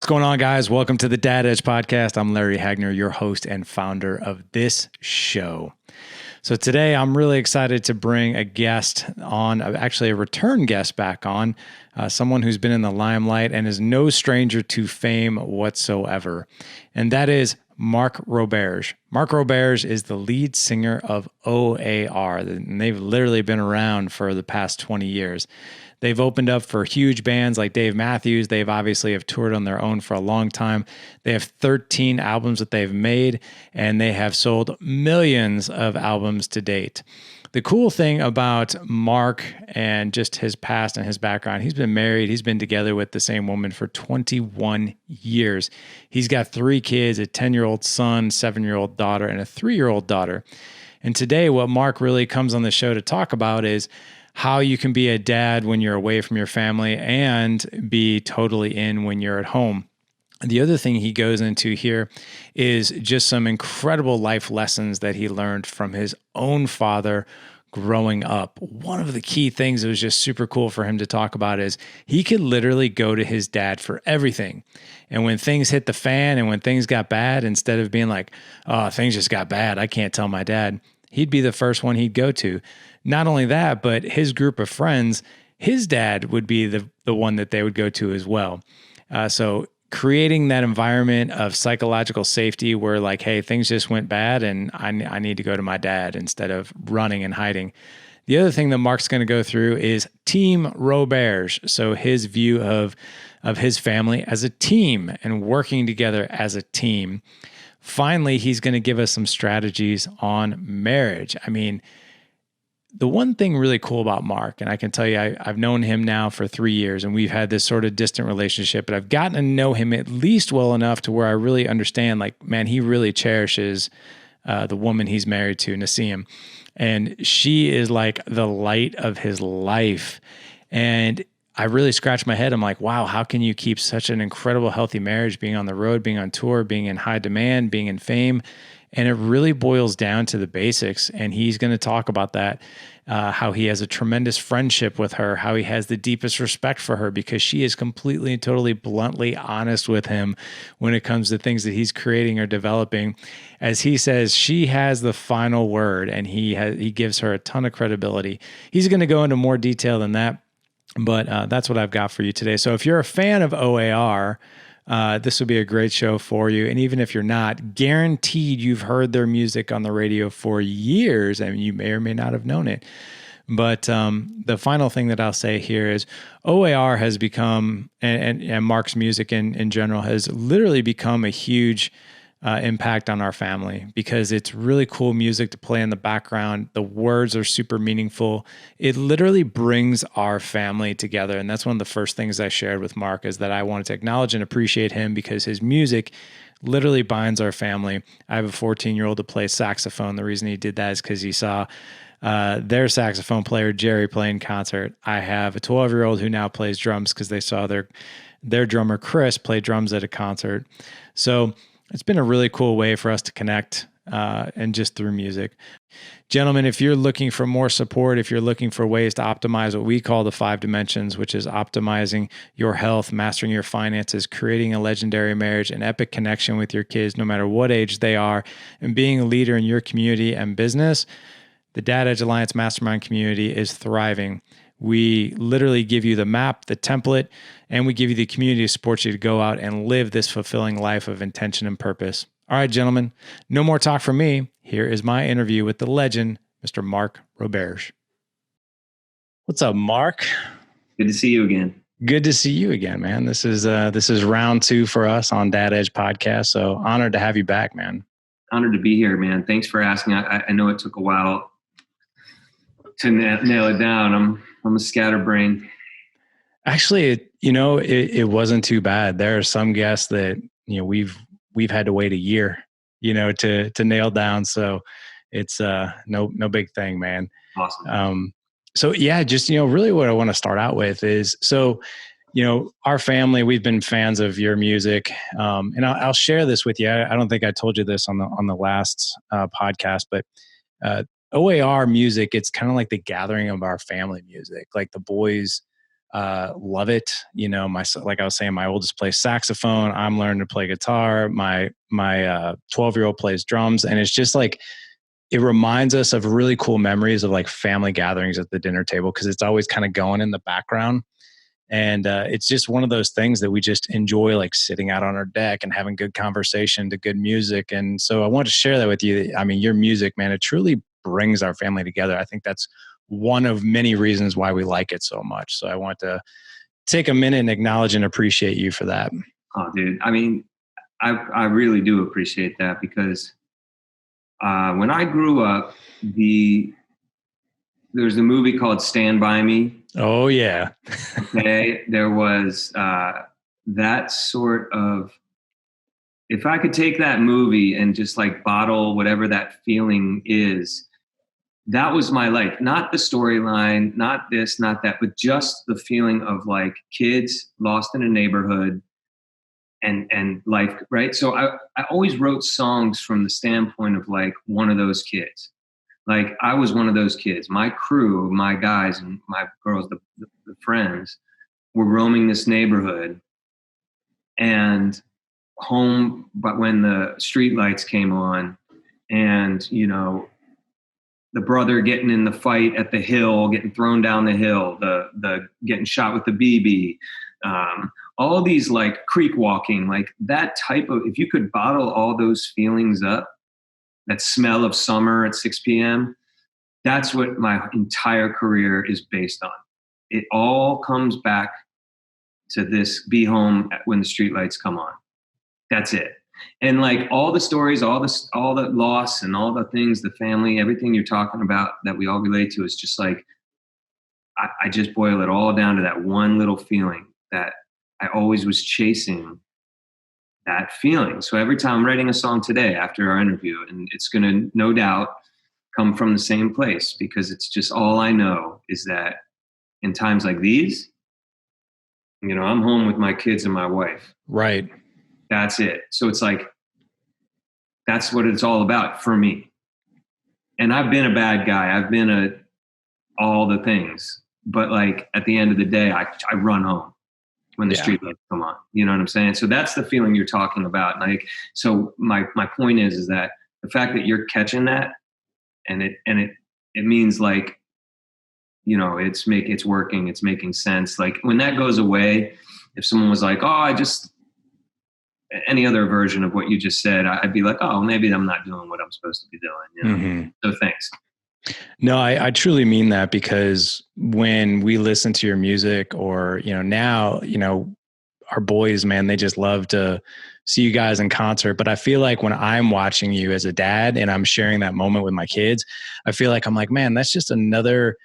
What's going on, guys? Welcome to the Dad Edge podcast. I'm Larry Hagner, your host and founder of this show. So today I'm really excited to bring a guest on, actually a return guest back on, someone who's been in the limelight and is no stranger to fame whatsoever. And that is Marc Roberge. Marc Roberge is the lead singer of O.A.R. And they've literally been around for the past 20 years. They've opened up for huge bands like Dave Matthews. They've obviously have toured on their own for a long time. They have 13 albums that they've made, and they have sold millions of albums to date. The cool thing about Marc and just his past and his background, he's been married. He's been together with the same woman for 21 years. He's got 3 kids, a 10-year-old son, 7-year-old daughter, and a 3-year-old daughter. And today what Marc really comes on the show to talk about is how you can be a dad when you're away from your family and be totally in when you're at home. The other thing he goes into here is just some incredible life lessons that he learned from his own father growing up. One of the key things that was just super cool for him to talk about is he could literally go to his dad for everything. And when things hit the fan and when things got bad, instead of being like, oh, things just got bad, I can't tell my dad, he'd be the first one he'd go to. Not only that, but his group of friends, his dad would be the one that they would go to as well. So creating that environment of psychological safety where like, hey, things just went bad and I need to go to my dad instead of running and hiding. The other thing that Marc's going to go through is Team Roberge. So his view of his family as a team and working together as a team. Finally, he's going to give us some strategies on marriage. I mean, the one thing really cool about Marc, and I can tell you, I've known him now for 3 years and we've had this sort of distant relationship, but I've gotten to know him at least well enough to where I really understand, like, man, he really cherishes the woman he's married to, Nassim. And she is like the light of his life. And I really scratched my head. I'm like, wow, how can you keep such an incredible, healthy marriage, being on the road, being on tour, being in high demand, being in fame? And it really boils down to the basics. And he's going to talk about that, how he has a tremendous friendship with her, how he has the deepest respect for her because she is completely and totally bluntly honest with him when it comes to things that he's creating or developing. As he says, she has the final word and he gives her a ton of credibility. He's going to go into more detail than that, but that's what I've got for you today. So if you're a fan of O.A.R., this would be a great show for you. And even if you're not, guaranteed you've heard their music on the radio for years. I mean, you may or may not have known it. But the final thing that I'll say here is O.A.R. has become, and Marc's music in general, has literally become a huge impact on our family because it's really cool music to play in the background. The words are super meaningful. It literally brings our family together. And that's one of the first things I shared with Marc is that I wanted to acknowledge and appreciate him because his music literally binds our family. I have a 14-year-old that plays saxophone. The reason he did that is because he saw their saxophone player, Jerry, play in concert. I have a 12-year-old who now plays drums because they saw their drummer, Chris, play drums at a concert. So it's been a really cool way for us to connect and just through music. Gentlemen, if you're looking for more support, if you're looking for ways to optimize what we call the 5 dimensions, which is optimizing your health, mastering your finances, creating a legendary marriage, an epic connection with your kids, no matter what age they are, and being a leader in your community and business, the Dad Edge Alliance Mastermind community is thriving. We literally give you the map, the template, and we give you the community to support you to go out and live this fulfilling life of intention and purpose. All right, gentlemen, no more talk from me. Here is my interview with the legend, Mr. Marc Roberge. What's up, Marc? Good to see you again. Good to see you again, man. This is round 2 for us on Dad Edge podcast. So honored to have you back, man. Honored to be here, man. Thanks for asking. I know it took a while to nail it down. I'm a scatterbrain. Actually, it wasn't too bad. There are some guests that, we've had to wait a year, to nail down. So it's no big thing, man. Awesome. So yeah, just, really what I want to start out with is, so, our family, we've been fans of your music. And I'll share this with you. I don't think I told you this on the last podcast, but O.A.R. music, it's kind of like the gathering of our family music. Like the boys love it. You know, like I was saying, my oldest plays saxophone. I'm learning to play guitar. My 12-year-old plays drums, and it's just like it reminds us of really cool memories of like family gatherings at the dinner table because it's always kind of going in the background. And it's just one of those things that we just enjoy, like sitting out on our deck and having good conversation to good music. And so I want to share that with you. I mean, your music, man, it truly brings our family together. I think that's one of many reasons why we like it so much. So I want to take a minute and acknowledge and appreciate you for that. Oh, dude. I mean, I really do appreciate that because when I grew up, there's a movie called Stand By Me. Oh, yeah. Okay. There was that sort of, if I could take that movie and just like bottle whatever that feeling is, that was my life. Not the storyline, not this, not that, but just the feeling of like kids lost in a neighborhood and life, right? So I always wrote songs from the standpoint of like one of those kids. Like I was one of those kids. My crew, my guys and my girls, the friends were roaming this neighborhood and home, but when the street lights came on and, you know, the brother getting in the fight at the hill, getting thrown down the hill, the getting shot with the BB, all these like creek walking, like that type of, if you could bottle all those feelings up, that smell of summer at 6 p.m., that's what my entire career is based on. It all comes back to this: be home when the streetlights come on. That's it. And like all the stories, all the loss and all the things, the family, everything you're talking about that we all relate to is just like, I just boil it all down to that one little feeling that I always was chasing that feeling. So every time I'm writing a song today after our interview, and it's going to no doubt come from the same place because it's just all I know is that in times like these, you know, I'm home with my kids and my wife. Right. That's it. So it's like, that's what it's all about for me. And I've been a bad guy. I've been all the things, but like at the end of the day, I run home when the street lights come on. You know what I'm saying? So that's the feeling you're talking about. Like, so my point is that the fact that you're catching that and it means like, you know, it's working, it's making sense. Like when that goes away, if someone was like, oh, any other version of what you just said, I'd be like, oh, maybe I'm not doing what I'm supposed to be doing. You know? Mm-hmm. So thanks. No, I truly mean that because when we listen to your music or, you know, now, you know, our boys, man, they just love to see you guys in concert. But I feel like when I'm watching you as a dad and I'm sharing that moment with my kids, I feel like I'm like, man, that's just another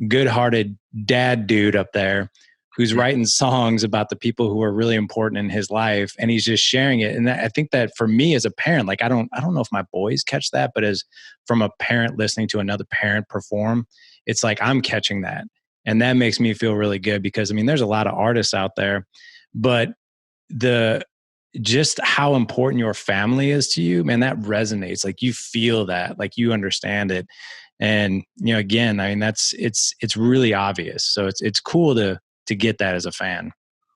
good-hearted dad dude up there who's writing songs about the people who are really important in his life, and he's just sharing it. And I think that for me as a parent, like I don't know if my boys catch that, but as from a parent listening to another parent perform, it's like I'm catching that. And that makes me feel really good because I mean, there's a lot of artists out there, but just how important your family is to you, man, that resonates. Like you feel that, like you understand it. And, you know, again, I mean, it's really obvious. So it's cool to get that as a fan.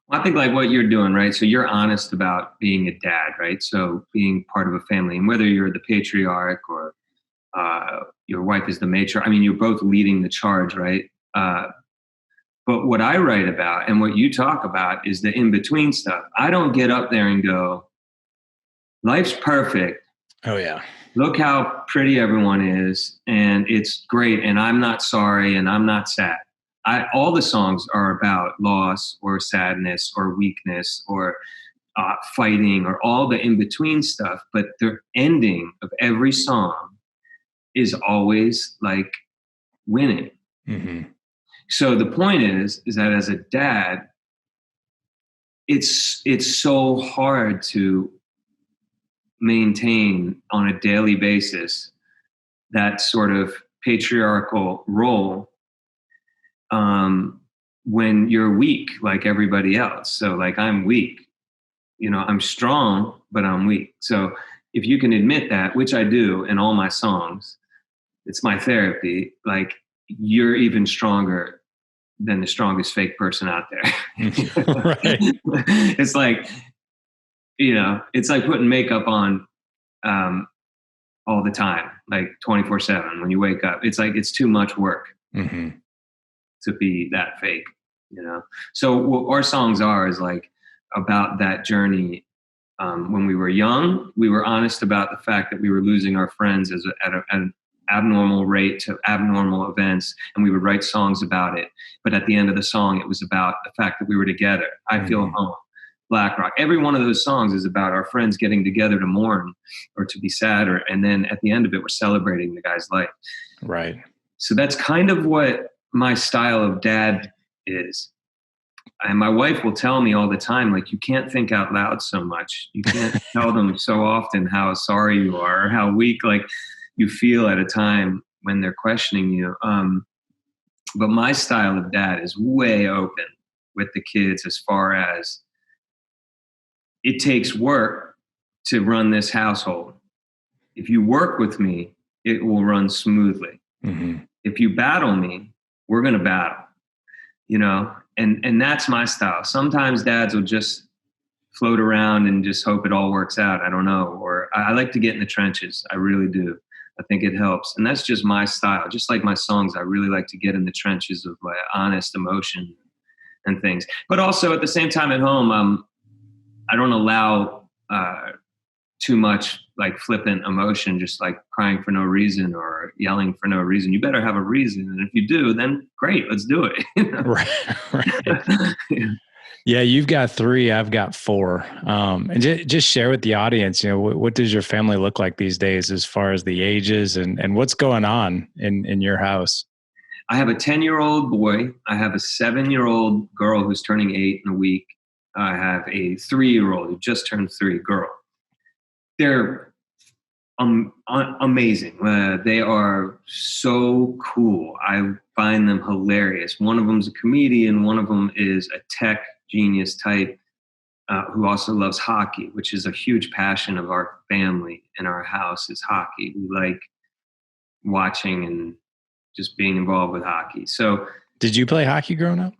Well, I think like what you're doing, right? So you're honest about being a dad, right? So being part of a family, and whether you're the patriarch or your wife is the matriarch, I mean, you're both leading the charge, right? But what I write about and what you talk about is the in-between stuff. I don't get up there and go, life's perfect. Oh, yeah. Look how pretty everyone is, and it's great, and I'm not sorry, and I'm not sad. All the songs are about loss or sadness or weakness or fighting or all the in-between stuff, but the ending of every song is always like winning. Mm-hmm. So the point is that as a dad, it's so hard to maintain on a daily basis that sort of patriarchal role when you're weak like everybody else. So like I'm weak, you know, I'm strong, but I'm weak. So if you can admit that, which I do in all my songs, it's my therapy, like you're even stronger than the strongest fake person out there. Right. It's like, it's like putting makeup on all the time, like 24/7 when you wake up. It's like, it's too much work to be that fake, So what our songs are is like about that journey. When we were young, we were honest about the fact that we were losing our friends at an abnormal rate to abnormal events, and we would write songs about it. But at the end of the song, it was about the fact that we were together. I Feel Home, Black Rock. Every one of those songs is about our friends getting together to mourn or to be sad, and then at the end of it, we're celebrating the guy's life. Right. So that's kind of what my style of dad is. And my wife will tell me all the time, like, you can't think out loud so much. You can't tell them so often how sorry you are or how weak, like, you feel at a time when they're questioning you. But my style of dad is way open with the kids, as far as it takes work to run this household. If you work with me, it will run smoothly. If you battle me, we're going to battle, and that's my style. Sometimes dads will just float around and just hope it all works out. I don't know. Or I like to get in the trenches. I really do. I think it helps. And that's just my style. Just like my songs, I really like to get in the trenches of my honest emotion and things. But also at the same time at home, I don't allow too much like flippant emotion, just like crying for no reason or yelling for no reason. You better have a reason. And if you do, then great, let's do it. Right. Yeah, you've got 3, I've got 4. And just share with the audience, what does your family look like these days as far as the ages and what's going on in your house? I have a 10-year-old boy. I have a 7-year-old girl who's turning 8 in a week. I have a 3-year-old who just turned 3 girl. They're amazing. They are so cool. I find them hilarious. One of them's a comedian. One of them is a tech genius type who also loves hockey, which is a huge passion of our family and our house is hockey. We like watching and just being involved with hockey. So, did you play hockey growing up?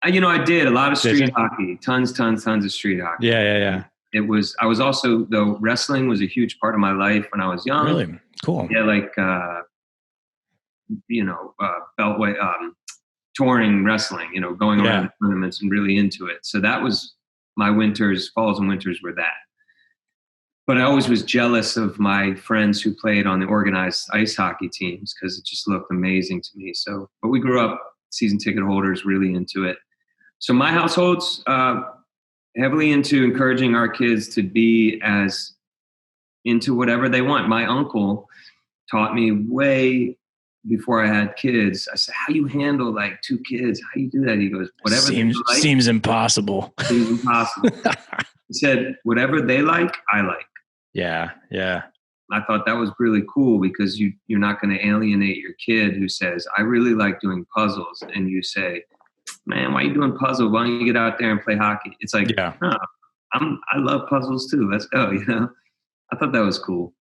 I did a lot of street hockey, tons of street hockey. Yeah. I was also, though, wrestling was a huge part of my life when I was young. Really? Cool. Yeah, like, beltway, touring wrestling, going around the tournaments and really into it. So that was my falls and winters were that. But I always was jealous of my friends who played on the organized ice hockey teams because it just looked amazing to me. So, but we grew up season ticket holders, really into it. So my household's heavily into encouraging our kids to be as into whatever they want. My uncle taught me way before I had kids. I said, how do you handle like 2 kids? How do you do that? He goes, whatever seems impossible. Seems impossible. He said, whatever they like, I like. Yeah. I thought that was really cool because you're not going to alienate your kid who says, I really like doing puzzles. And you say, man, why are you doing puzzles? Why don't you get out there and play hockey? It's like, no, I love puzzles too. Let's go. I thought that was cool.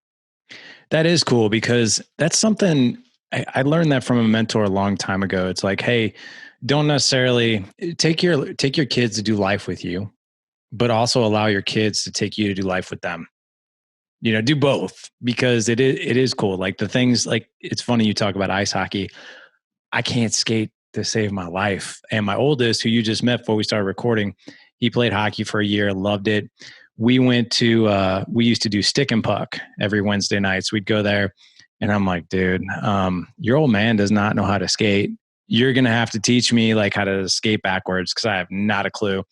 That is cool because that's something I learned that from a mentor a long time ago. It's like, hey, don't necessarily take your kids to do life with you, but also allow your kids to take you to do life with them. Do both because it is cool. Like the things like, it's funny you talk about ice hockey. I can't skate to save my life. And my oldest, who you just met before we started recording, he played hockey for a year, loved it. We went to, we used to do stick and puck every Wednesday nights. We'd go there and I'm like, dude, your old man does not know how to skate. You're going to have to teach me like how to skate backwards because I have not a clue.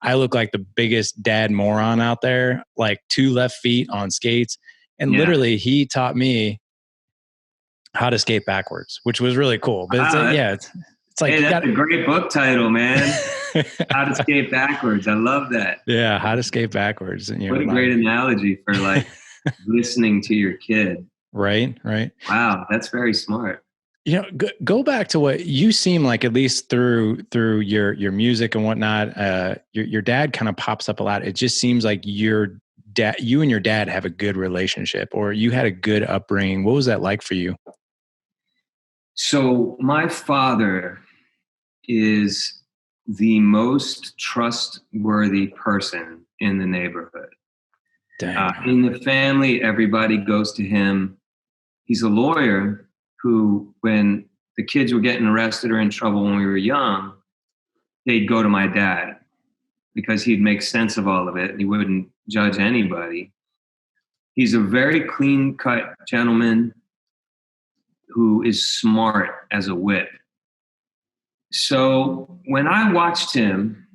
I look like the biggest dad moron out there, like 2 left feet on skates. And literally he taught me how to skate backwards, which was really cool. But it's like, hey, that's a great book title, man. How to skate backwards. I love that. Yeah. How to skate backwards. And, what a great analogy for like listening to your kid. Right. Wow. That's very smart. Go back to what you seem like, at least through your music and whatnot. Your dad kind of pops up a lot. It just seems like you and your dad have a good relationship, or you had a good upbringing. What was that like for you? So my father is the most trustworthy person in the neighborhood. Dang. In the family, everybody goes to him. He's a lawyer who, when the kids were getting arrested or in trouble when we were young, they'd go to my dad because he'd make sense of all of it and he wouldn't judge anybody. He's a very clean-cut gentleman who is smart as a whip. So when I watched him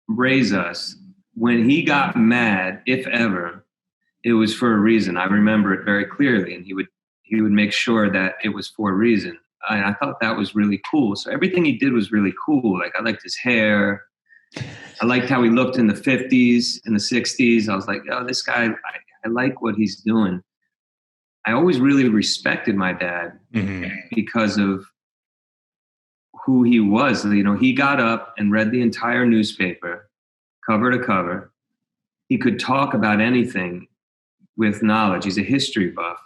raise us, when he got mad, if ever, it was for a reason. I remember it very clearly, and he would make sure that it was for a reason. I thought that was really cool. So everything he did was really cool. Like, I liked his hair. I liked how he looked in the 50s, in the 60s. I was like, oh, this guy, I like what he's doing. I always really respected my dad because of who he was. You know, he got up and read the entire newspaper, cover to cover. He could talk about anything with knowledge. He's a history buff.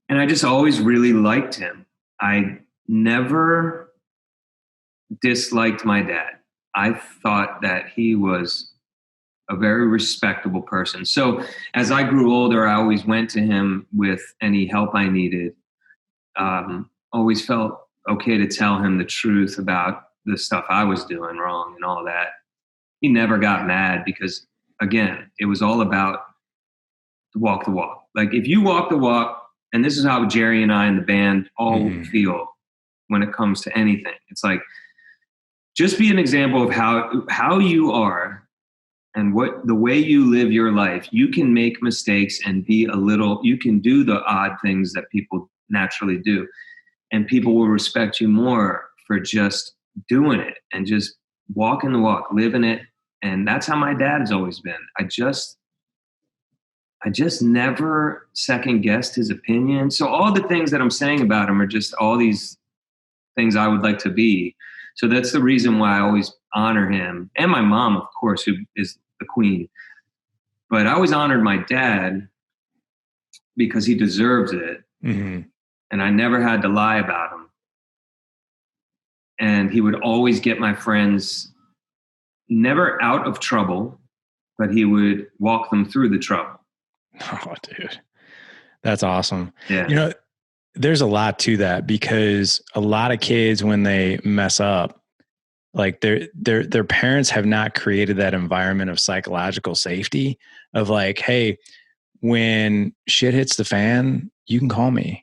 And I just always really liked him. I never disliked my dad. I thought that he was a very respectable person. So as I grew older, I always went to him with any help I needed. Always felt okay to tell him the truth about the stuff I was doing wrong and all that. He never got mad because, again, it was all about walk the walk. Like, if you walk the walk, and this is how Jerry and I and the band all feel when it comes to anything. It's like, just be an example of how you are and what the way you live your life. You can make mistakes and you can do the odd things that people naturally do. And people will respect you more for just doing it and just walking the walk, living it. And that's how my dad has always been. I just never second guessed his opinion. So all the things that I'm saying about him are just all these things I would like to be. So that's the reason why I always honor him. And my mom, of course, who is the queen. But I always honored my dad because he deserves it. And I never had to lie about him. And he would always get my friends never out of trouble, but he would walk them through the trouble. Oh, dude, that's awesome. Yeah. You know, there's a lot to that because a lot of kids, when they mess up, like their parents have not created that environment of psychological safety of like, hey, when shit hits the fan, you can call me.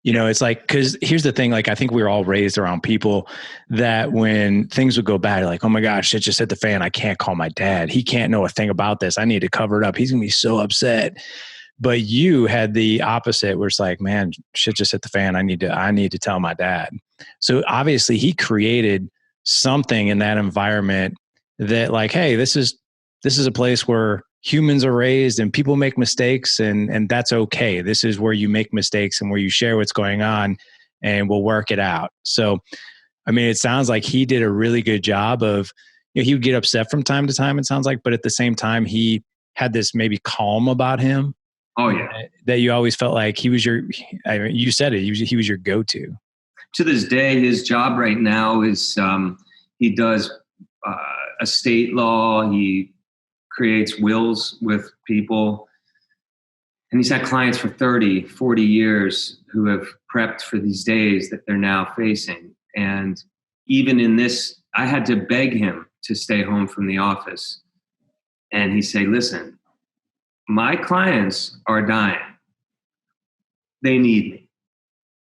You know, it's like, because here's the thing, like, I think we were all raised around people that when things would go bad, like, oh my gosh, shit just hit the fan. I can't call my dad. He can't know a thing about this. I need to cover it up. He's going to be so upset. But you had the opposite where it's like, man, shit just hit the fan. I need to tell my dad. So obviously he created something in that environment that like, hey, this is a place where humans are raised and people make mistakes and that's okay. This is where you make mistakes and where you share what's going on and we'll work it out. So, I mean, it sounds like he did a really good job of, you know, he would get upset from time to time, it sounds like, but at the same time, he had this maybe calm about him. Oh yeah. That you always felt like he was you said it, he was your go-to. To this day, his job right now is, he does estate law. He creates wills with people. And he's had clients for 30, 40 years who have prepped for these days that they're now facing. And even in this, I had to beg him to stay home from the office. And he'd say, listen, my clients are dying. They need me.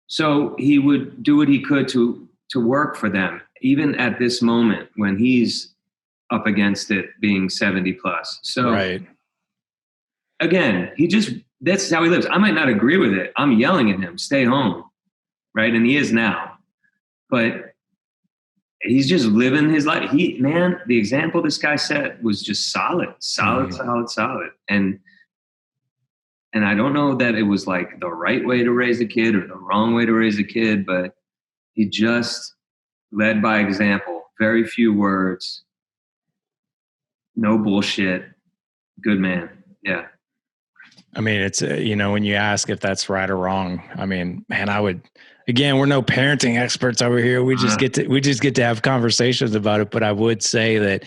So he would do what he could to work for them, even at this moment when he's up against it being 70 plus. So right. Again, that's how he lives. I might not agree with it. I'm yelling at him, stay home. Right. And he is now, but he's just living his life. The example this guy set was just solid. And I don't know that it was like the right way to raise a kid or the wrong way to raise a kid, but he just led by example, very few words, no bullshit. Good man. Yeah. I mean, it's, you know, when you ask if that's right or wrong, I mean, man, I would again, we're no parenting experts over here. We just get to have conversations about it. But I would say that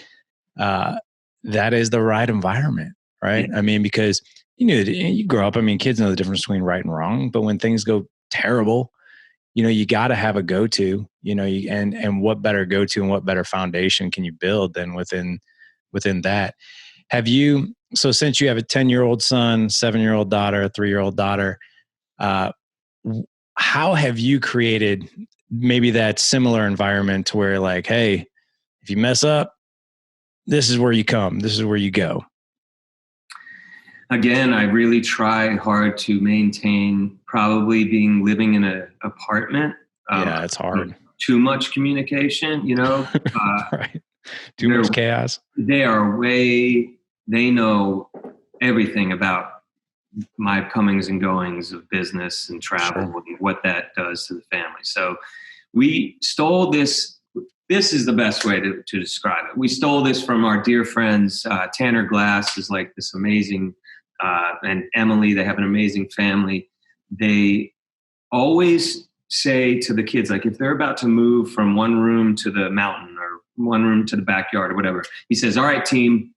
that is the right environment, right? Yeah. I mean, because you grow up. I mean, kids know the difference between right and wrong. But when things go terrible, you got to have a go-to. And what better go-to and what better foundation can you build than within that? So since you have a 10-year-old son, 7-year-old daughter, a 3-year-old daughter, how have you created maybe that similar environment to where like, hey, if you mess up, this is where you come, this is where you go? Again, I really try hard to maintain probably living in an apartment. Yeah, it's hard. Too much communication, right. Too much chaos. They know everything about my comings and goings of business and travel and what that does to the family. So we stole this. This is the best way to describe it. We stole this from our dear friends. Tanner Glass is like this amazing, and Emily, they have an amazing family. They always say to the kids, like if they're about to move from one room to the mountain or one room to the backyard or whatever, he says, all right, team,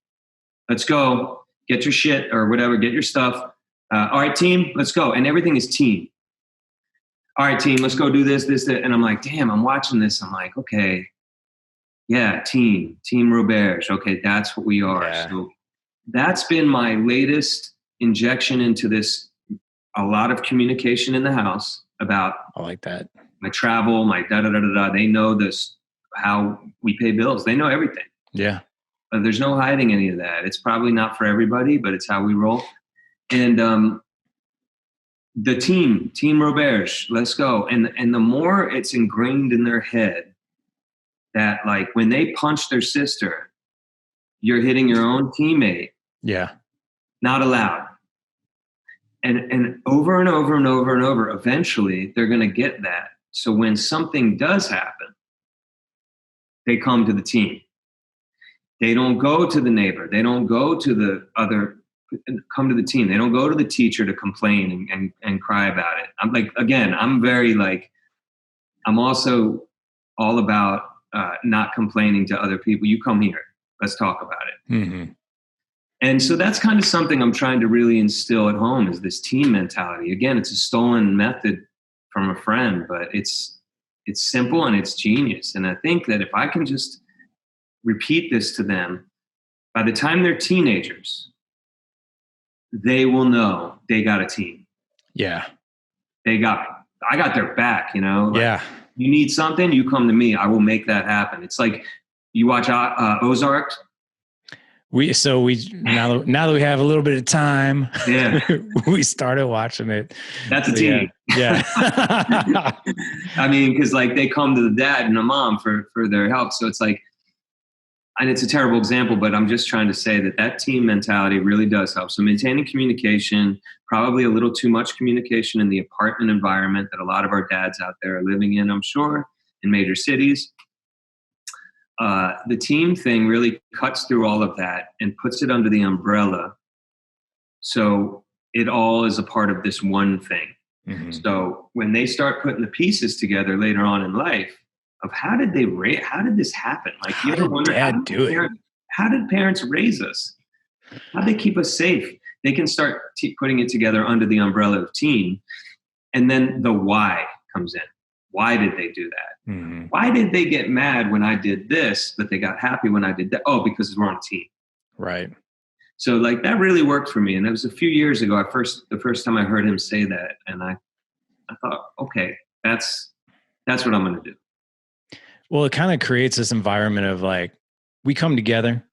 let's go. Get your shit or whatever, get your stuff. All right, team, let's go. And everything is team. All right, team, let's go do this, that. And I'm like, damn, I'm watching this. I'm like, okay, yeah, team Roberge. Okay, that's what we are. Yeah. So that's been my latest injection into this. A lot of communication in the house about I like that. My travel, my da-da-da-da-da. They know this, how we pay bills. They know everything. Yeah. There's no hiding any of that. It's probably not for everybody, but it's how we roll. And the team Roberge, let's go. And the more it's ingrained in their head that like when they punch their sister, you're hitting your own teammate. Yeah. Not allowed. And over and over and over and over, eventually they're going to get that. So when something does happen, they come to the team. They don't go to the neighbor. They don't go to the other, come to the team. They don't go to the teacher to complain and cry about it. I'm like, again, I'm very like, I'm also all about not complaining to other people. You come here, let's talk about it. Mm-hmm. And so that's kind of something I'm trying to really instill at home is this team mentality. Again, it's a stolen method from a friend, but it's simple and it's genius. And I think that if I can just repeat this to them, by the time they're teenagers, they will know they got a team. Yeah. I got their back, Like, yeah. You need something, you come to me. I will make that happen. It's like you watch Ozark. Now that we have a little bit of time, yeah, we started watching it. That's a team. Yeah. I mean, because like they come to the dad and the mom for their help. So it's like, and it's a terrible example, but I'm just trying to say that team mentality really does help. So maintaining communication, probably a little too much communication in the apartment environment that a lot of our dads out there are living in, I'm sure, in major cities. The team thing really cuts through all of that and puts it under the umbrella. So it all is a part of this one thing. Mm-hmm. So when they start putting the pieces together later on in life of how did this happen? Like, you ever wonder how did parents raise us? How did they keep us safe? They can start putting it together under the umbrella of team. And then the why comes in. Why did they do that? Mm-hmm. Why did they get mad when I did this, but they got happy when I did that? Oh, because we're on a team. Right. So like that really worked for me. And it was a few years ago, the first time I heard him say that. And I thought, okay, that's what I'm going to do. Well, it kind of creates this environment of like, we come together,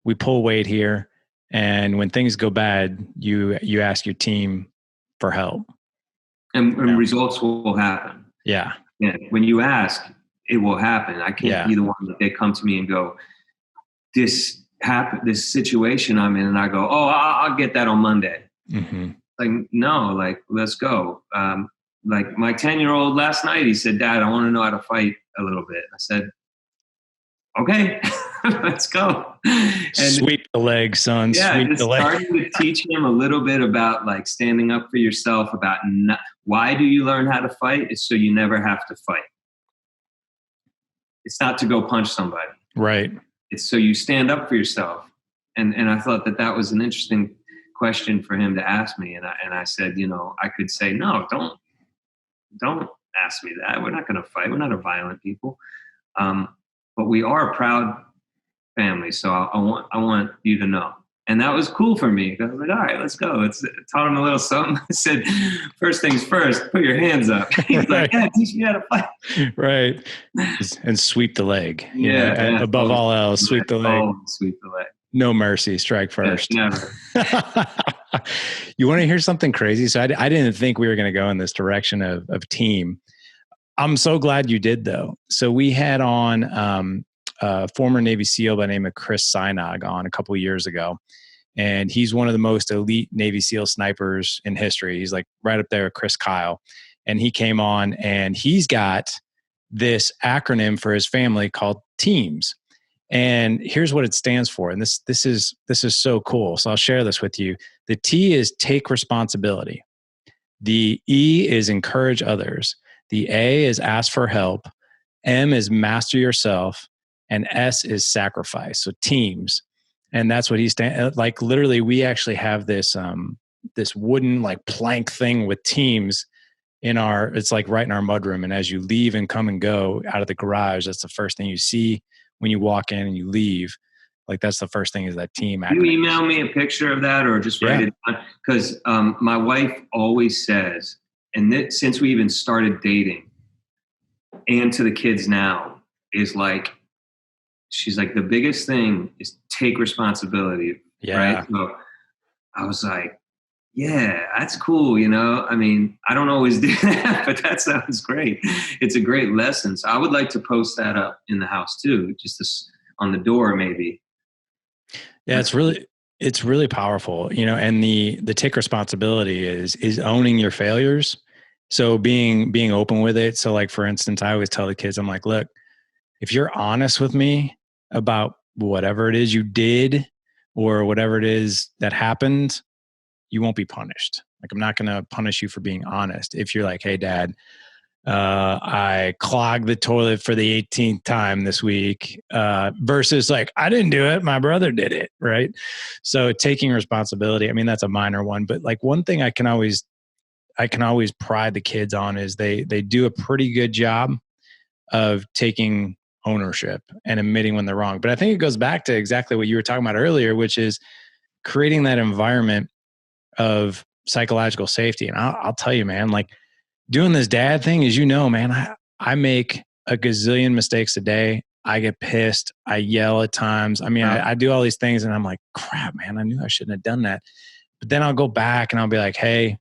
we pull weight here. And when things go bad, you ask your team for help. And results will happen. Yeah. Yeah. When you ask, it will happen. I can't be the one that they come to me and go, this situation I'm in. And I go, oh, I'll get that on Monday. Mm-hmm. Like, no, like, let's go. Like my 10-year-old last night, he said, Dad, I want to know how to fight a little bit. I said, okay, Let's go. And sweep the leg, son. yeah, Sweep just the leg. starting to teach him a little bit about like standing up for yourself, about why do you learn how to fight? It's so you never have to fight. It's not to go punch somebody. Right. It's so you stand up for yourself. And I thought that was an interesting question for him to ask me. And I said, I could say, no, don't ask me that. We're not going to fight. We're not a violent people. But we are a proud family. So I want you to know. And that was cool for me. I was like, all right, let's go. Taught him a little something. I said, first things first, put your hands up. He's like, yeah, teach me how to fight. Right. And sweep the leg. Yeah. Above all else, sweep the leg. Sweep the leg. No mercy. Strike first. Yeah, never. You want to hear something crazy? So I didn't think we were going to go in this direction of team. I'm so glad you did, though. So we had on a former Navy SEAL by the name of Chris Sinog on a couple of years ago. And he's one of the most elite Navy SEAL snipers in history. He's like right up there with Chris Kyle. And he came on and he's got this acronym for his family called TEAMS. And here's what it stands for. And this is so cool. So I'll share this with you. The T is take responsibility. The E is encourage others. The A is ask for help. M is master yourself. And S is sacrifice. So TEAMS. And that's what he's like. Literally, we actually have this this wooden like plank thing with TEAMS it's like right in our mudroom. And as you leave and come and go out of the garage, that's the first thing you see when you walk in and you leave. Like that's the first thing is that team. Can you email me a picture of that or just write it down? Because my wife always says, and since we even started dating, and to the kids now, is like, she's like, the biggest thing is take responsibility. Yeah. Right. So I was like, yeah, that's cool. I mean, I don't always do that, but that sounds great. It's a great lesson. So I would like to post that up in the house too, just on the door, maybe. Yeah. It's really powerful, and the take responsibility is owning your failures. So being open with it. So like, for instance, I always tell the kids, I'm like, look, if you're honest with me about whatever it is you did or whatever it is that happened, you won't be punished. Like, I'm not going to punish you for being honest. If you're like, hey, Dad, I clogged the toilet for the 18th time this week, versus like, I didn't do it. My brother did it. Right. So taking responsibility, I mean, that's a minor one, but like one thing I can always pride the kids on is they do a pretty good job of taking ownership and admitting when they're wrong. But I think it goes back to exactly what you were talking about earlier, which is creating that environment of psychological safety. And I'll tell you, man, like doing this dad thing is, man, I make a gazillion mistakes a day. I get pissed. I yell at times. I mean, I do all these things and I'm like, crap, man, I knew I shouldn't have done that. But then I'll go back and I'll be like, hey,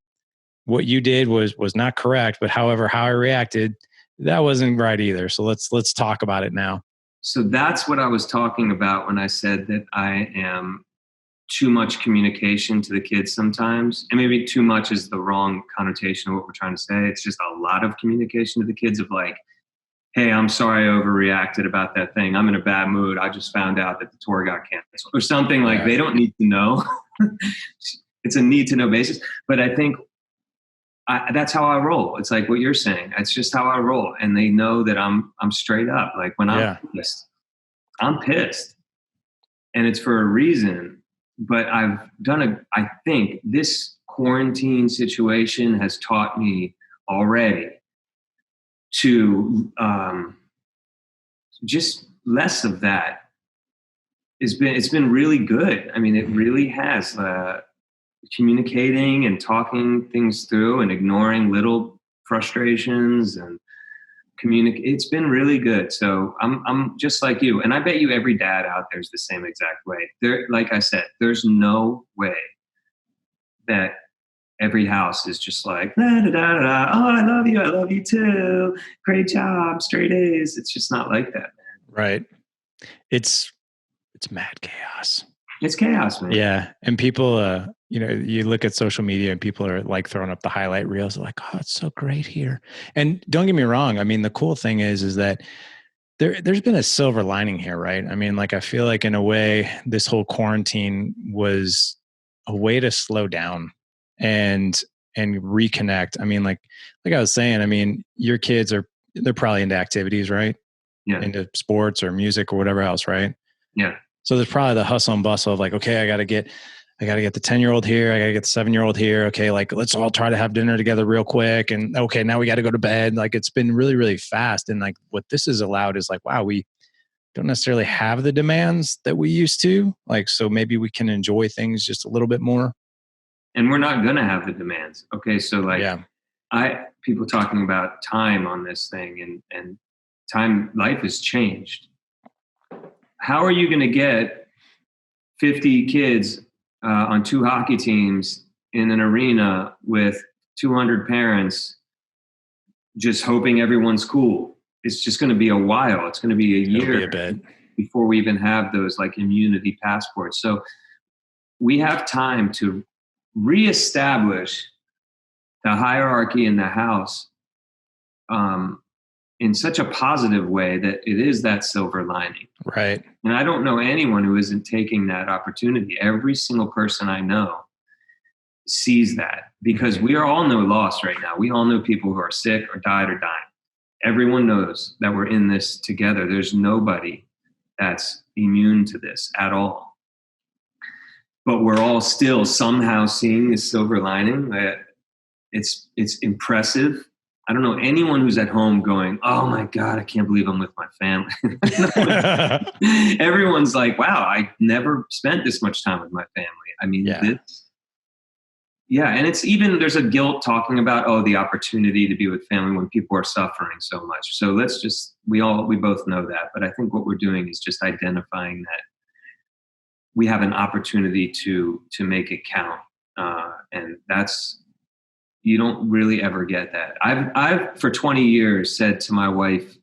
what you did was not correct, but however, how I reacted, that wasn't right either. So let's talk about it now. So that's what I was talking about when I said that I am too much communication to the kids sometimes. And maybe too much is the wrong connotation of what we're trying to say. It's just a lot of communication to the kids of like, hey, I'm sorry I overreacted about that thing. I'm in a bad mood. I just found out that the tour got canceled or something. Like they don't need to know. It's a need to know basis. But I think that's how I roll. It's like what you're saying. It's just how I roll. And they know that I'm straight up. Like when I'm pissed, I'm pissed. And it's for a reason. But I think this quarantine situation has taught me already to just less of that. It's been really good. I mean, it really has. Communicating and talking things through and ignoring little frustrations and it's been really good. So I'm just like you. And I bet you every dad out there is the same exact way. Like I said, there's no way that every house is just like, da, da, da, da. Oh, I love you too. Great job, straight A's. It's just not like that, man. Right. It's mad chaos. It's chaos, man. Yeah. And people, you look at social media and people are like throwing up the highlight reels like, oh, it's so great here. And don't get me wrong. I mean, the cool thing is that there's been a silver lining here, right? I mean, like, I feel like in a way, this whole quarantine was a way to slow down and reconnect. I mean, like I was saying, I mean, your kids they're probably into activities, right? Yeah. Into sports or music or whatever else, right? Yeah. So there's probably the hustle and bustle of like, okay, I got to get the 10-year-old here. I got to get the 7-year-old here. Okay. Like, let's all try to have dinner together real quick. And okay, now we got to go to bed. Like, it's been really, really fast. And like, what this has allowed is like, wow, we don't necessarily have the demands that we used to. Like, so maybe we can enjoy things just a little bit more. And we're not going to have the demands. Okay. So like, Yeah. People talking about time on this thing, and time, life has changed. How are you going to get 50 kids on 2 hockey teams in an arena with 200 parents just hoping everyone's cool? It's just going to be a while. It's going to be a year before we even have those like immunity passports. So we have time to reestablish the hierarchy in the house in such a positive way that it is that silver lining. Right. And I don't know anyone who isn't taking that opportunity. Every single person I know sees that, because we are all no loss right now. We all know people who are sick or died or dying. Everyone knows that we're in this together. There's nobody that's immune to this at all. But we're all still somehow seeing this silver lining. It's impressive. I don't know anyone who's at home going, "Oh my God, I can't believe I'm with my family." Everyone's like, "Wow, I never spent this much time with my family." I mean, and it's even, there's a guilt talking about, the opportunity to be with family when people are suffering so much. So we both know that. But I think what we're doing is just identifying that we have an opportunity to make it count. And you don't really ever get that. I've for 20 years said to my wife,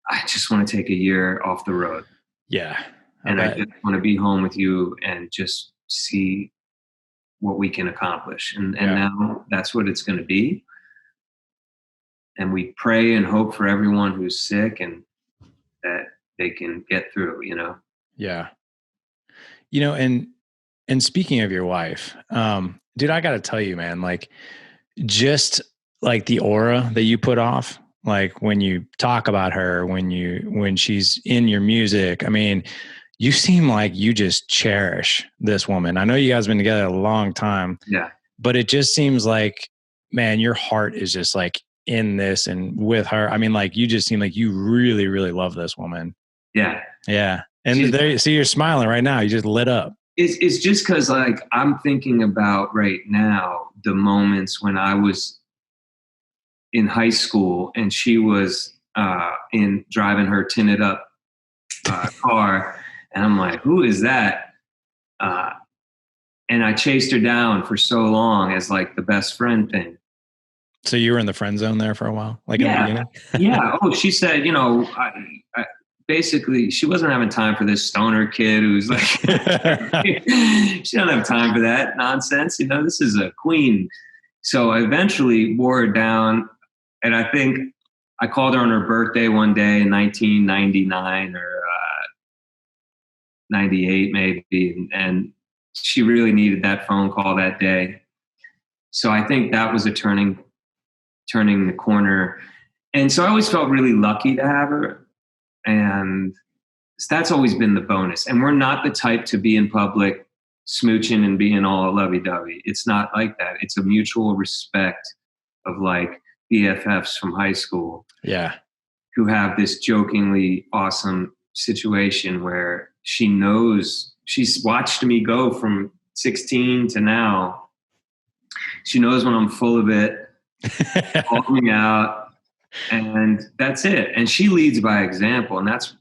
I just want to take a year off the road. Yeah. I just want to be home with you and just see what we can accomplish. And now that's what it's going to be. And we pray and hope for everyone who's sick and that they can get through, Yeah. And speaking of your wife, dude, I got to tell you, man, like, just like the aura that you put off, like when you talk about her, when she's in your music, I mean, you seem like you just cherish this woman. I know you guys have been together a long time, but it just seems like, man, your heart is just like in this and with her. I mean, like, you just seem like you really, really love this woman. Yeah. Yeah. And see, you're smiling right now. You just lit up. It's just because, like, I'm thinking about right now the moments when I was in high school and she was in driving her tinted up car, and I'm like, who is that? And I chased her down for so long as like the best friend thing. So you were in the friend zone there for a while, like in the beginning? Yeah. Oh, she said, basically, she wasn't having time for this stoner kid who's like, she don't have time for that nonsense. This is a queen. So I eventually wore her down. And I think I called her on her birthday one day in 1999 or 98 maybe. And she really needed that phone call that day. So I think that was a turning the corner. And so I always felt really lucky to have her. And that's always been the bonus. And we're not the type to be in public smooching and being all lovey-dovey. It's not like that. It's a mutual respect of like BFFs from high school. Yeah. Who have this jokingly awesome situation where she knows, she's watched me go from 16 to now. She knows when I'm full of it, calls me out. And that's it. And she leads by example. And that's,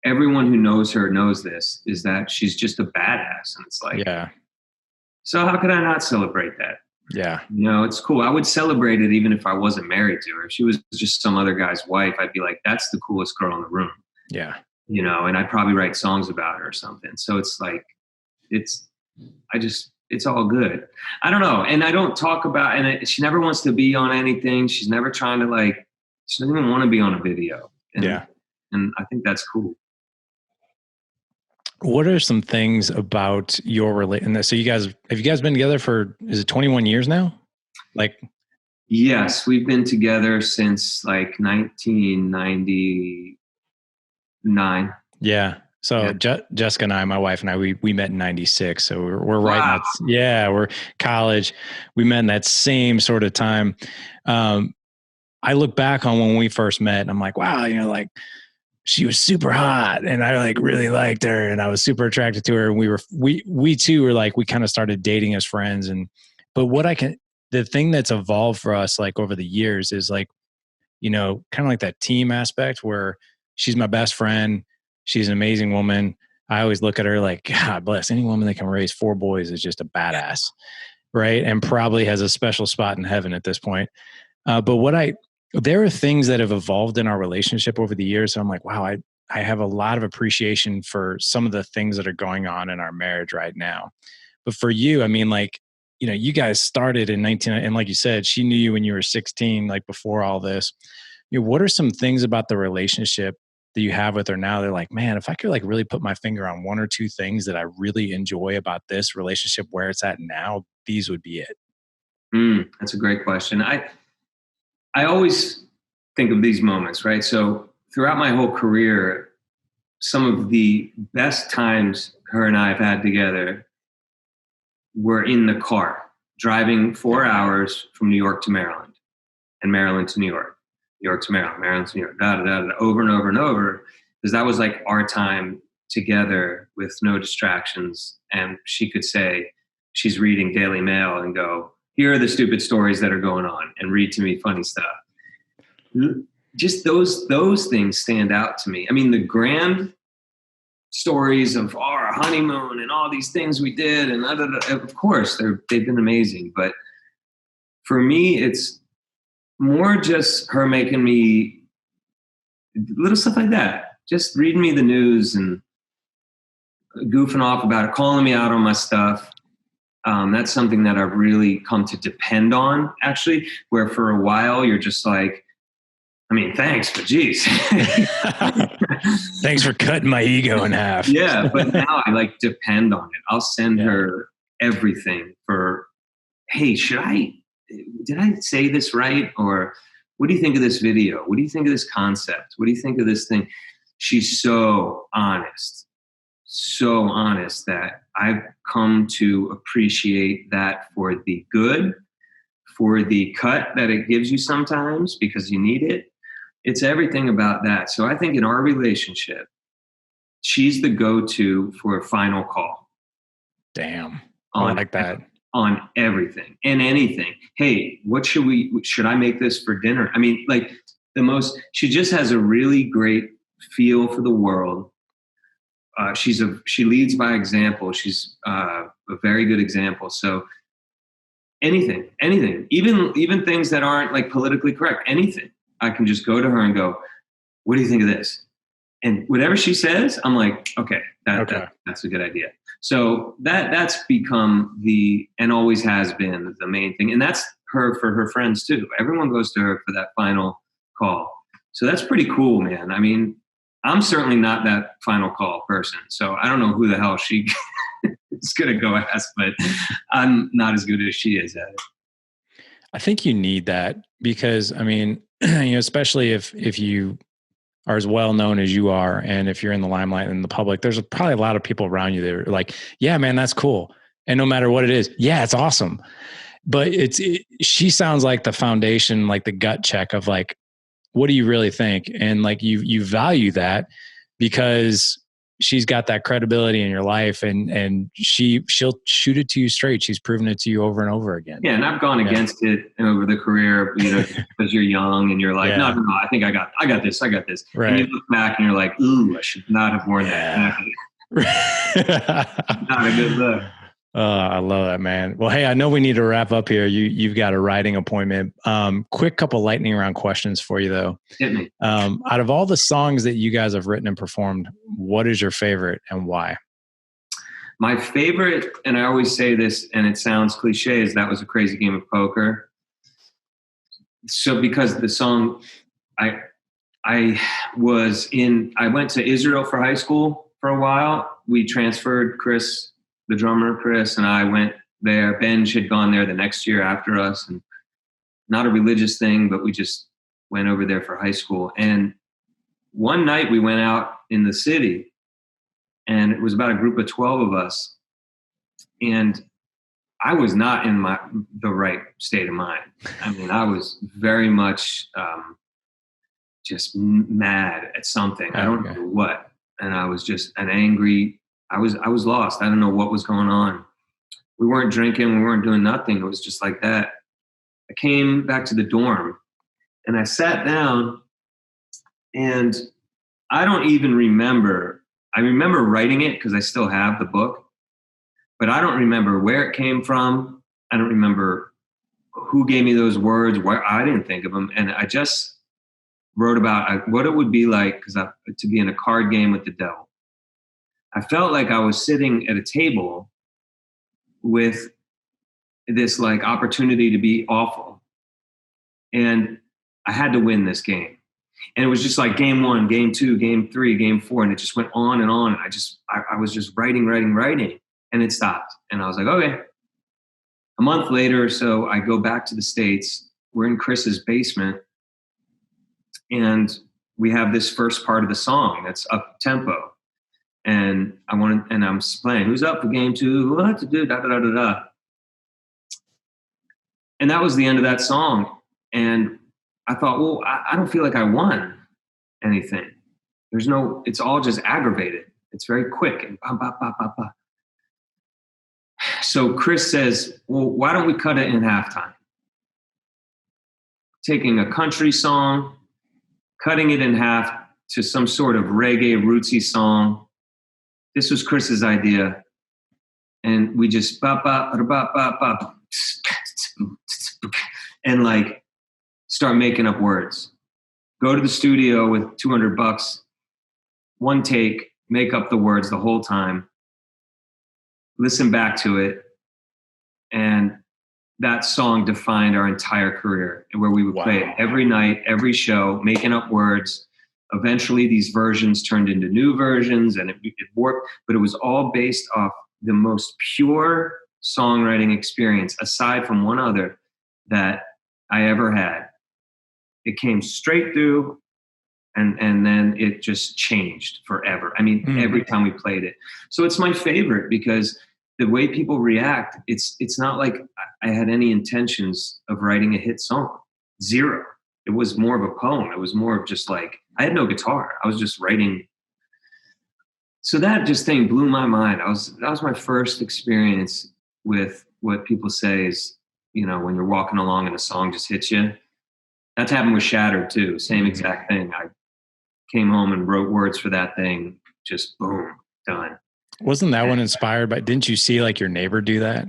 everyone who knows her knows this, is that she's just a badass. And it's like, so how could I not celebrate that? Yeah. It's cool. I would celebrate it even if I wasn't married to her. If she was just some other guy's wife, I'd be like, that's the coolest girl in the room. Yeah. And I'd probably write songs about her or something. So it's like, it's all good. I don't know. And I don't talk about, she never wants to be on anything. She's never trying to she doesn't even want to be on a video. And And I think that's cool. What are some things about your relation? So have you guys been together for, is it 21 years now? Like, Yes, we've been together since like 1999. yeah. So Yeah. Jessica and I, my wife and I, we met in 96. So we're right in Wow. that. Yeah. We're college. We met in that same sort of time. I look back on when we first met and I'm like, wow, like she was super hot and I like really liked her and I was super attracted to her. And we two were like, we kind of started dating as friends. But the thing that's evolved for us, like over the years is like, kind of like that team aspect where she's my best friend. She's an amazing woman. I always look at her like, God bless, any woman that can raise 4 boys is just a badass. Right. And probably has a special spot in heaven at this point. But there are things that have evolved in our relationship over the years. So I'm like, wow, I have a lot of appreciation for some of the things that are going on in our marriage right now. But for you, I mean, like, you guys started in 19, and like you said, she knew you when you were 16, like before all this. What are some things about the relationship that you have with her now? They're like, man, if I could like really put my finger on 1 or 2 things that I really enjoy about this relationship where it's at now, these would be it. That's a great question. I always think of these moments, right? So throughout my whole career, some of the best times her and I have had together were in the car, driving 4 hours from New York to Maryland and Maryland to New York, New York to Maryland, Maryland to New York, over and over and over. Because that was like our time together with no distractions. And she could say, she's reading Daily Mail and go, here are the stupid stories that are going on, and read to me funny stuff. Just those things stand out to me. I mean, the grand stories of our honeymoon and all these things we did, and of course they've been amazing. But for me, it's more just her making me little stuff like that, just reading me the news and goofing off about it, calling me out on my stuff. That's something that I've really come to depend on, actually, where for a while you're just like, I mean, thanks, but geez. Thanks for cutting my ego in half. Yeah, but now I like depend on it. I'll send her everything for, hey, did I say this right? Or what do you think of this video? What do you think of this concept? What do you think of this thing? She's so honest that I've come to appreciate that for the good, for the cut that it gives you sometimes because you need it. It's everything about that. So I think in our relationship, she's the go-to for a final call. Damn. I like that. On everything and anything. Hey, should I make this for dinner? I mean, like she just has a really great feel for the world. She leads by example. She's a very good example. So anything, even things that aren't like politically correct, anything, I can just go to her and go, what do you think of this? And whatever she says, I'm like, okay, that's a good idea. So that's become and always has been the main thing. And that's her for her friends too. Everyone goes to her for that final call. So that's pretty cool, man. I mean, I'm certainly not that final call person. So I don't know who the hell she is going to go ask, but I'm not as good as she is at it. I think you need that because, I mean, especially if you are as well known as you are, and if you're in the limelight in the public, there's probably a lot of people around you that are like, yeah, man, that's cool. And no matter what it is, yeah, it's awesome. But she sounds like the foundation, like the gut check of like, what do you really think? And like you value that because she's got that credibility in your life, and she'll shoot it to you straight. She's proven it to you over and over again. Yeah, and I've gone against it over the career, because you're young and you're like, no, I think I got this. Right. And you look back and you're like, ooh, I should not have worn that. Not a good look. I love that, man. Well, hey, I know we need to wrap up here. You've got a writing appointment. Quick couple lightning round questions for you though. Hit me. Out of all the songs that you guys have written and performed, what is your favorite and why? My favorite, and I always say this and it sounds cliche, is That Was a Crazy Game of Poker. So because the song, I went to Israel for high school for a while. We transferred Chris, the drummer, Chris, and I went there. Benj had gone there the next year after us, and not a religious thing, but we just went over there for high school. And one night we went out in the city, and it was about a group of 12 of us. And I was not in the right state of mind. I mean, I was very much just mad at something. I don't know what. And I was just an angry. I was lost. I don't know what was going on. We weren't drinking. We weren't doing nothing. It was just like that. I came back to the dorm and I sat down, and I don't even remember. I remember writing it because I still have the book, but I don't remember where it came from. I don't remember who gave me those words. Where I didn't think of them. And I just wrote about what it would be like to be in a card game with the devil. I felt like I was sitting at a table with this like opportunity to be awful. And I had to win this game. And it was just like game 1, game 2, game 3, game 4. And it just went on and on. I was just writing. And it stopped. And I was like, okay. A month later or so, I go back to the States. We're in Chris's basement. And we have this first part of the song that's up tempo. And I'm playing, who's up for game 2? What to do? Da, da, da, da, da. And that was the end of that song. And I thought, well, I don't feel like I won anything. It's all just aggravated. It's very quick. And bah, bah, bah, bah, bah. So Chris says, well, why don't we cut it in halftime? Taking a country song, cutting it in half to some sort of reggae rootsy song. This was Chris's idea. And we just and like start making up words. Go to the studio with $200, one take, make up the words the whole time, listen back to it. And that song defined our entire career, where we would play it every night, every show, making up words. Eventually these versions turned into new versions, and it worked, but it was all based off the most pure songwriting experience, aside from one other, that I ever had. It came straight through, and then it just changed forever. I mean, every time we played it. So it's my favorite because the way people react, it's not like I had any intentions of writing a hit song. Zero. It was more of a poem. It was more of just like, I had no guitar. I was just writing. So that just thing blew my mind. That was my first experience with what people say is, when you're walking along and a song just hits you. That's happened with Shattered too. Same exact thing. I came home and wrote words for that thing. Just boom, done. Wasn't that one inspired by, didn't you see like your neighbor do that?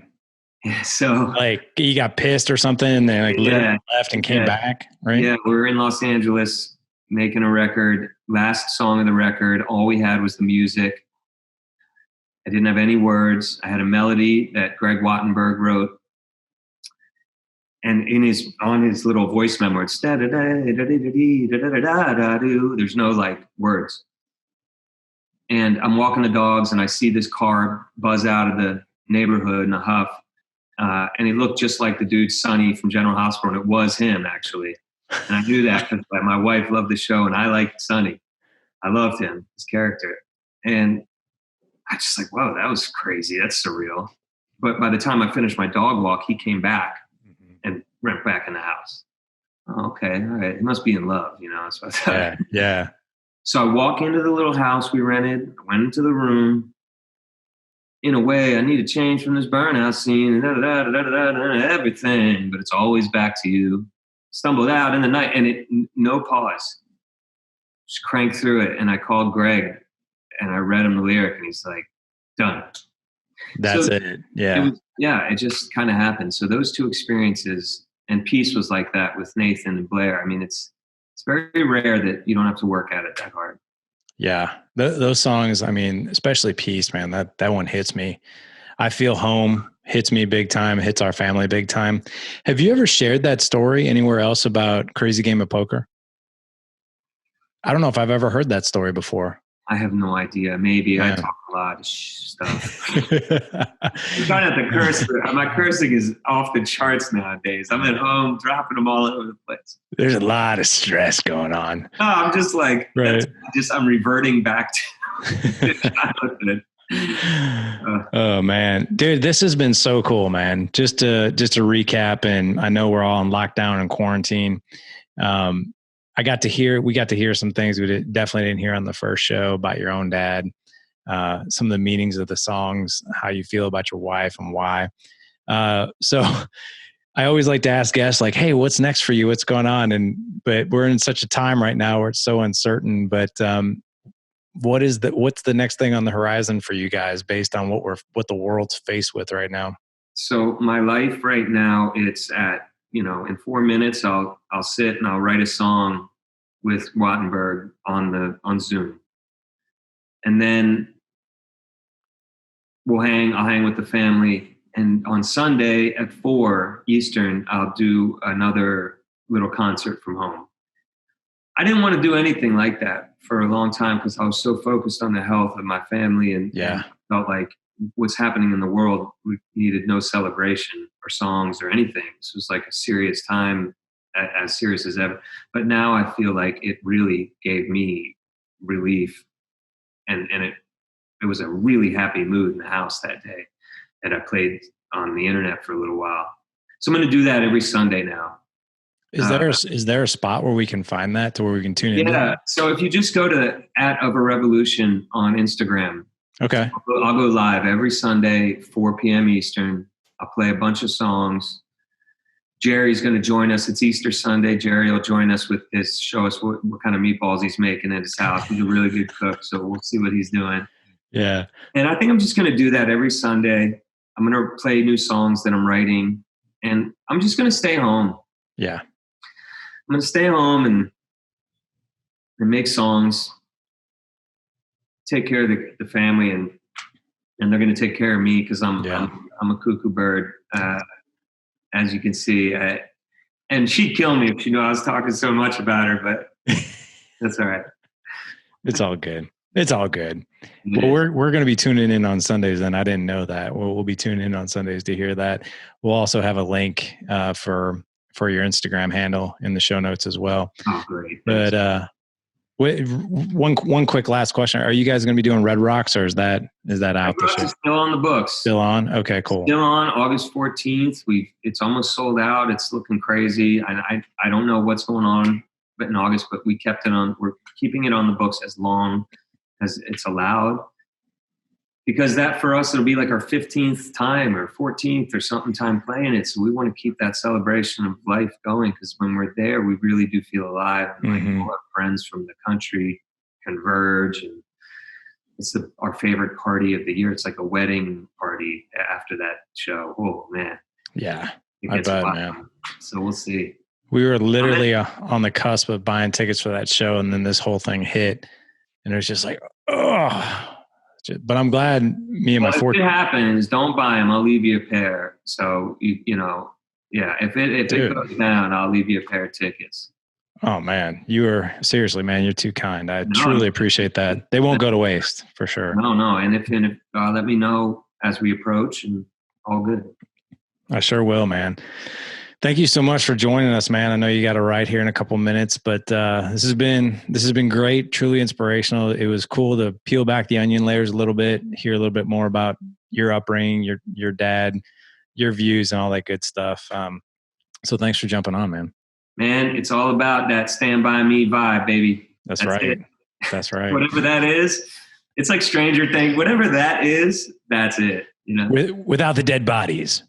Yeah, so like he got pissed or something and then like literally left and came back, right? Yeah, we were in Los Angeles making a record. Last song of the record, all we had was the music. I didn't have any words. I had a melody that Greg Wattenberg wrote. And on his little voice memo, it's da da da da da da da da da. There's no like words. And I'm walking the dogs, and I see this car buzz out of the neighborhood in a huff. And he looked just like the dude Sonny from General Hospital, and it was him actually. And I knew that because my wife loved the show, and I liked Sonny. I loved him, his character, and I just like, whoa, that was crazy. That's surreal. But by the time I finished my dog walk, he came back and went back in the house. Oh, okay, all right. He must be in love, So I thought, yeah. So I walk into the little house we rented, I went into the room. In a way, I need to change from this burnout scene, everything, but it's always back to you. Stumbled out in the night, and no pause. Just cranked through it, and I called Greg, and I read him the lyric, and he's like, done. That's it. Yeah. It just kind of happened. So those two experiences, and Peace was like that with Nathan and Blair. I mean, it's very rare that you don't have to work at it that hard. Yeah. Those songs, I mean, especially Peace, man, that one hits me. I Feel Home hits me big time, hits our family big time. Have you ever shared that story anywhere else about Crazy Game of Poker? I don't know if I've ever heard that story before. I have no idea. Maybe I Yeah. talk a lot of stuff. I'm trying not to curse. My cursing is off the charts nowadays. I'm at home dropping them all over the place. There's a lot of stress going on. No, I'm just like, Right. I'm reverting back to childhood. Oh man, dude, this has been so cool, man. Just to recap, and I know we're all in lockdown and quarantine. We got to hear some things we definitely didn't hear on the first show about your own dad, some of the meanings of the songs, how you feel about your wife and why. So I always like to ask guests like, hey, what's next for you? What's going on? But we're in such a time right now where it's so uncertain, but, what's the next thing on the horizon for you guys based on what the world's faced with right now? So my life right now, it's at, in 4 minutes, I'll sit and I'll write a song with Wattenberg on Zoom. And then I'll hang with the family. And on Sunday at 4 Eastern, I'll do another little concert from home. I didn't want to do anything like that for a long time because I was so focused on the health of my family and felt like what's happening in the world, we needed no celebration or songs or anything. This was like a serious time, as serious as ever. But now I feel like it really gave me relief, and it was a really happy mood in the house that day that I played on the internet for a little while. So I'm going to do that every Sunday now. Is there a spot where we can find that to where we can tune in? Yeah. So if you just go to @O.A.R on Instagram. Okay. I'll go live every Sunday, 4 p.m. Eastern. I'll play a bunch of songs. Jerry's going to join us. It's Easter Sunday. Jerry will join us show us what kind of meatballs he's making at his house. He's a really good cook, so we'll see what he's doing. Yeah. And I think I'm just going to do that every Sunday. I'm going to play new songs that I'm writing, and I'm just going to stay home. Yeah. I'm going to stay home and make songs, take care of the family, and they're going to take care of me because I'm a cuckoo bird, as you can see. And she'd kill me if she knew I was talking so much about her, but that's all right. It's all good. It's all good. Well, we're going to be tuning in on Sundays, and I didn't know that. We'll be tuning in on Sundays to hear that. We'll also have a link for your Instagram handle in the show notes as well. Oh, great. But one quick last question: are you guys going to be doing Red Rocks, or is that out this year? Still on the books. Still on? Okay, cool. Still on August 14th. It's almost sold out. It's looking crazy. I don't know what's going on, but in August, but we kept it on. We're keeping it on the books as long as it's allowed, because that for us, it'll be like our 15th time or 14th or something time playing it. So we want to keep that celebration of life going, because when we're there, we really do feel alive. And like all our friends from the country converge, and it's our favorite party of the year. It's like a wedding party after that show. Oh man. Yeah. I bet, man. So we'll see. We were literally on the cusp of buying tickets for that show, and then this whole thing hit, and it was just like, oh. But I'm glad me and my if it happens, don't buy them. I'll leave you a pair. So if it goes down, I'll leave you a pair of tickets. Oh man, seriously, man, you're too kind. I truly appreciate that. They won't go to waste for sure. No. And if let me know as we approach, and all good. I sure will, man. Thank you so much for joining us, man. I know you got to write here in a couple minutes, but this has been great, truly inspirational. It was cool to peel back the onion layers a little bit, hear a little bit more about your upbringing, your dad, your views, and all that good stuff. So thanks for jumping on, man. Man, it's all about that Stand By Me vibe, baby. That's right. It. That's right. Whatever that is, it's like Stranger Things. Whatever that is, that's it. Without the dead bodies.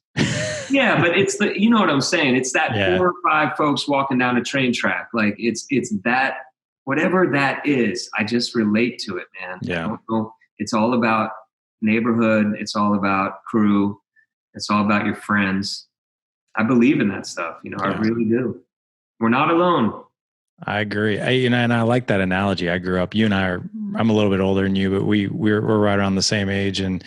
Yeah, but it's you know what I'm saying? It's that 4 or 5 folks walking down a train track. Like it's that, whatever that is, I just relate to it, man. Yeah. It's all about neighborhood. It's all about crew. It's all about your friends. I believe in that stuff. I really do. We're not alone. I agree. And I like that analogy. I grew up, I'm a little bit older than you, but we're right around the same age. And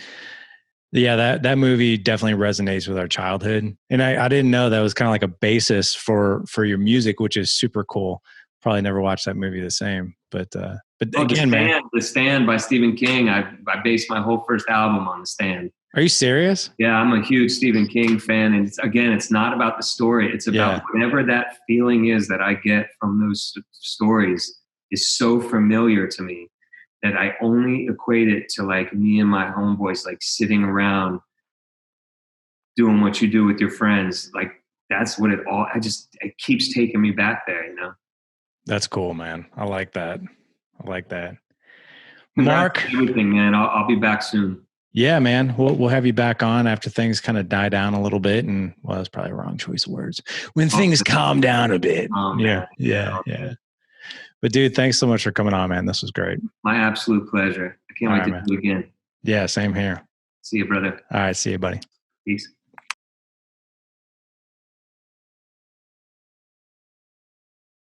yeah, that movie definitely resonates with our childhood. And I didn't know that was kind of like a basis for your music, which is super cool. probably never watch that movie the same. But Oh, again, man, The Stand by Stephen King. I based my whole first album on The Stand. are you serious? Yeah, I'm a huge Stephen King fan. And it's not about the story. It's about whatever that feeling is that I get from those stories is so familiar to me that I only equate it to like me and my homeboys, like sitting around doing what you do with your friends. Like that's what it keeps taking me back there, you know? That's cool, man. I like that. Congrats Marc, on everything, man. I'll be back soon. yeah, man. We'll have you back on after things kind of die down a little bit. And well, that's probably a wrong choice of words. When things calm down a bit. Yeah. But dude, thanks so much for coming on, man. This was great. My absolute pleasure. I can't wait to do it again. Yeah, same here. See you, brother. All right, see you, buddy. Peace.